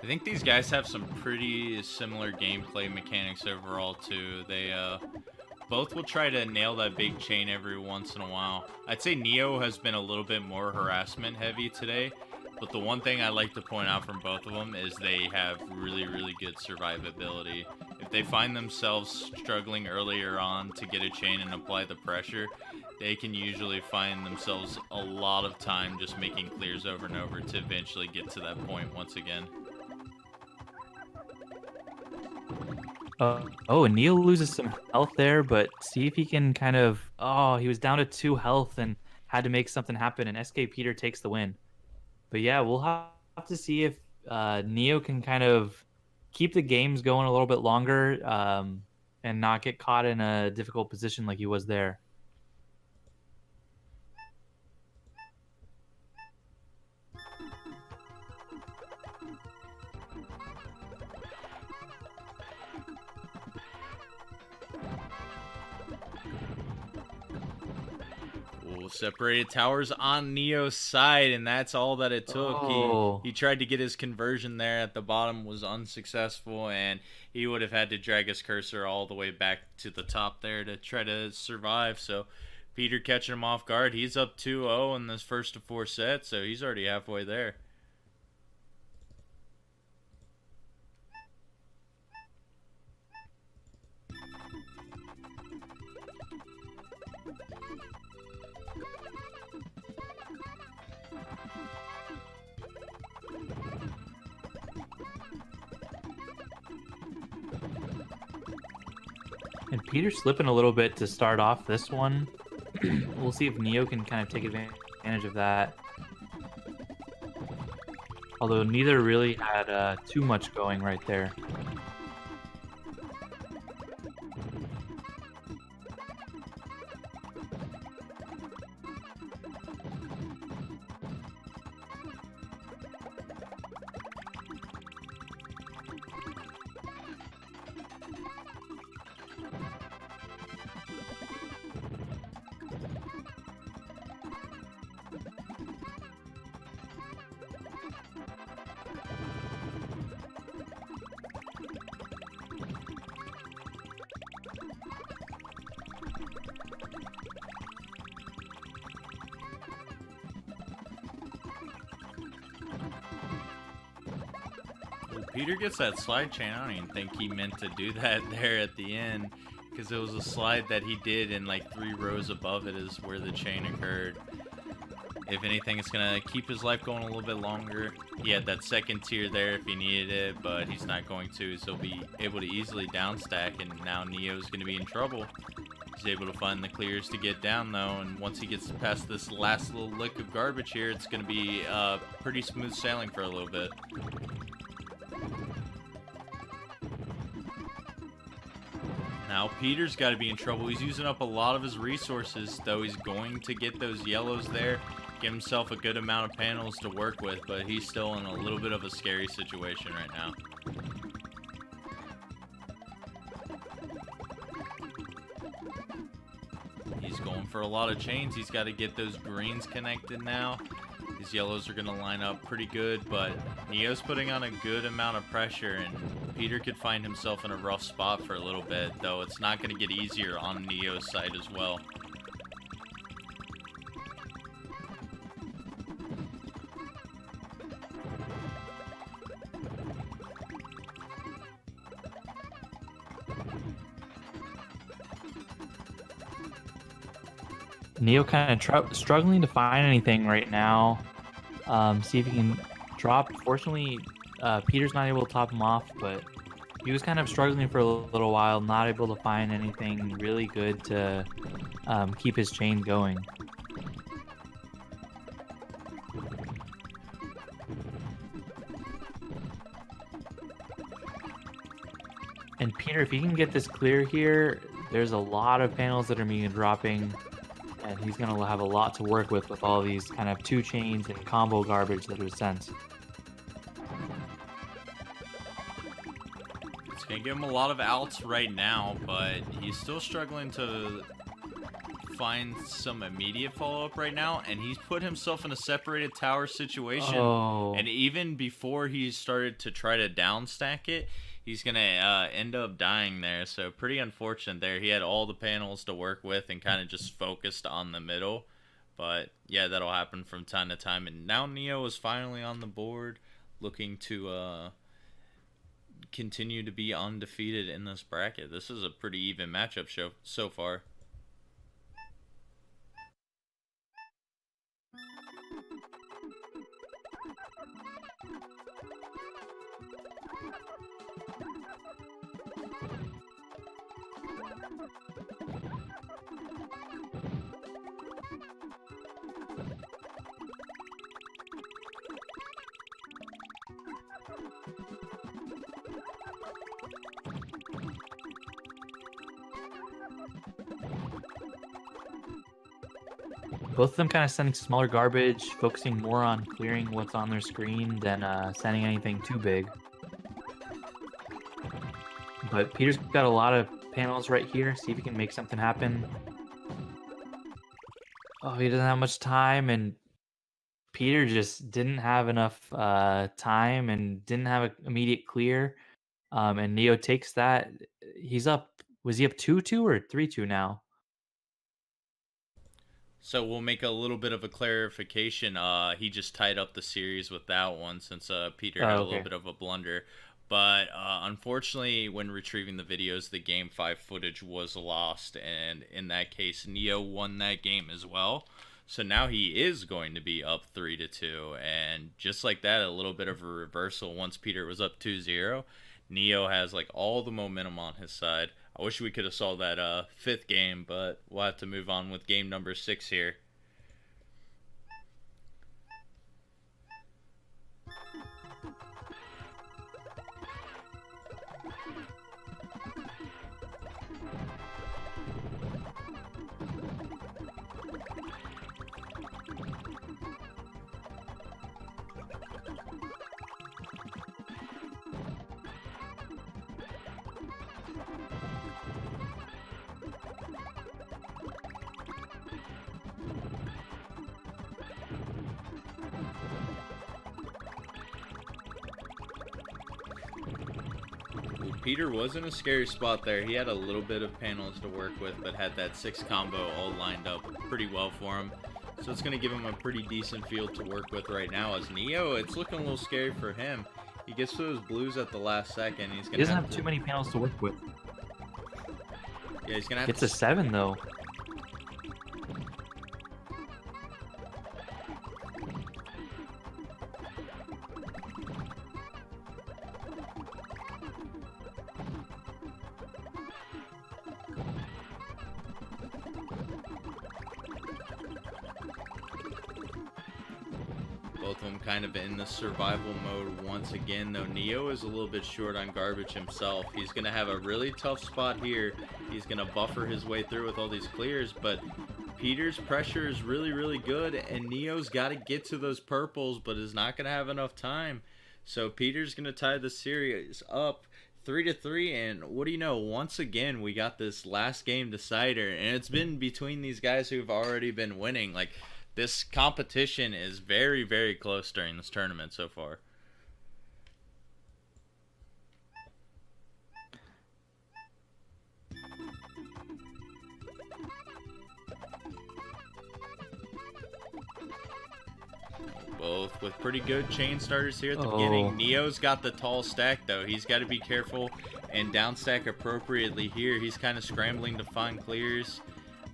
I think these guys have some pretty similar gameplay mechanics overall too. They both will try to nail that big chain every once in a while. I'd say Neo has been a little bit more harassment heavy today, but the one thing I like to point out from both of them is they have really, really good survivability. If they find themselves struggling earlier on to get a chain and apply the pressure, they can usually find themselves a lot of time just making clears over and over to eventually get to that point once again. Oh, and Neil loses some health there, but see if he can kind of. Oh, he was down to 2 health and had to make something happen, and skpeter takes the win. But yeah, we'll have to see if Neo can kind of keep the games going a little bit longer and not get caught in a difficult position like he was there. Ooh, separated towers on Neo's side, and that's all that it took. Oh, He tried to get his conversion there at the bottom, was unsuccessful, and he would have had to drag his cursor all the way back to the top there to try to survive. So Peter catching him off guard. He's up 2-0 in this first of 4 sets, so he's already halfway there. and Peter's slipping a little bit to start off this one. We'll see if Neo can kind of take advantage of that. Although neither really had too much going right there. Peter gets that slide chain. I don't even think he meant to do that there at the end, because it was a slide that he did, and like 3 rows above it is where the chain occurred. If anything, it's going to keep his life going a little bit longer. He had that second tier there if he needed it, but he's not going to, so he'll be able to easily downstack, and now Neo's going to be in trouble. He's able to find the clears to get down, though, and once he gets past this last little lick of garbage here, it's going to be pretty smooth sailing for a little bit. Now Peter's got to be in trouble. He's using up a lot of his resources, though he's going to get those yellows there, give himself a good amount of panels to work with, but he's still in a little bit of a scary situation right now. He's going for a lot of chains. He's got to get those greens connected now. These yellows are going to line up pretty good, but Neo's putting on a good amount of pressure, and Peter could find himself in a rough spot for a little bit, though it's not going to get easier on Neo's side as well. Neo kind of struggling to find anything right now. See if he can drop. Fortunately, Peter's not able to top him off, but he was kind of struggling for a little while, not able to find anything really good to keep his chain going. And Peter, if he can get this clear here, there's a lot of panels that are being dropping, and he's going to have a lot to work with all these kind of 2 chains and combo garbage that was sent. It's going to give him a lot of outs right now, but he's still struggling to find some immediate follow-up right now, and he's put himself in a separated tower situation. Oh. And even before he started to try to down stack it, he's gonna end up dying there. So pretty unfortunate there. He had all the panels to work with and kind of just focused on the middle. But yeah, that'll happen from time to time. And now Neo is finally on the board, looking to continue to be undefeated in this bracket. This is a pretty even matchup show so far. Both of them kind of sending smaller garbage, focusing more on clearing what's on their screen than sending anything too big. But Peter's got a lot of panels right here. See if he can make something happen. Oh, he doesn't have much time, and Peter just didn't have enough time and didn't have an immediate clear. And Neo takes that. He's up. Was he up 2-2 or 3-2 now? So we'll make a little bit of a clarification. He just tied up the series with that one since Peter had a little bit of a blunder. But unfortunately, when retrieving the videos, the Game 5 footage was lost. And in that case, Neo won that game as well. So now he is going to be up 3-2. And just like that, a little bit of a reversal once Peter was up 2-0. Neo has like all the momentum on his side. I wish we could have saw that fifth game, but we'll have to move on with game number 6 here. Peter was in a scary spot there. He had a little bit of panels to work with, but had that 6 combo all lined up pretty well for him. So it's going to give him a pretty decent field to work with right now. As Neo, it's looking a little scary for him. He gets to those blues at the last second. He's gonna he doesn't have too many panels to work with. Yeah, he's going to have Gets a 7, though. Both of them kind of in the survival mode once again, though Neo is a little bit short on garbage himself. He's going to have a really tough spot here. He's going to buffer his way through with all these clears, but Peter's pressure is really, really good, and Neo's got to get to those purples, but is not going to have enough time. So Peter's going to tie the series up 3-3, and what do you know, once again we got this last game decider, and it's been between these guys who've already been winning. Like, this competition is very, very close during this tournament so far. Both with pretty good chain starters here at the beginning. Neo's got the tall stack, though. He's got to be careful and down stack appropriately here. He's kind of scrambling to find clears,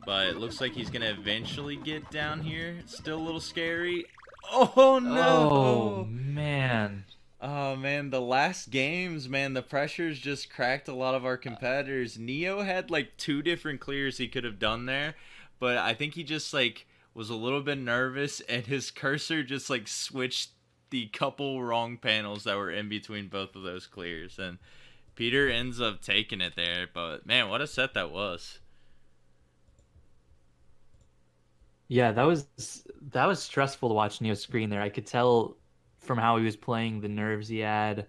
but it looks like he's going to eventually get down here. It's still a little scary. Oh, no! Oh, man. Oh, man, the last games, man, the pressure's just cracked a lot of our competitors. Neo had, like, 2 different clears he could have done there, but I think he just, like, was a little bit nervous, and his cursor just, like, switched the couple wrong panels that were in between both of those clears, and Peter ends up taking it there. But, man, what a set that was. Yeah, that was stressful to watch Neo's screen there. I could tell from how he was playing, the nerves he had.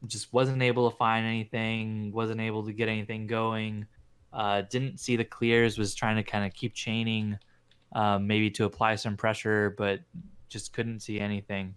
Just wasn't able to find anything, wasn't able to get anything going. Didn't see the clears, was trying to kind of keep chaining, maybe to apply some pressure, but just couldn't see anything.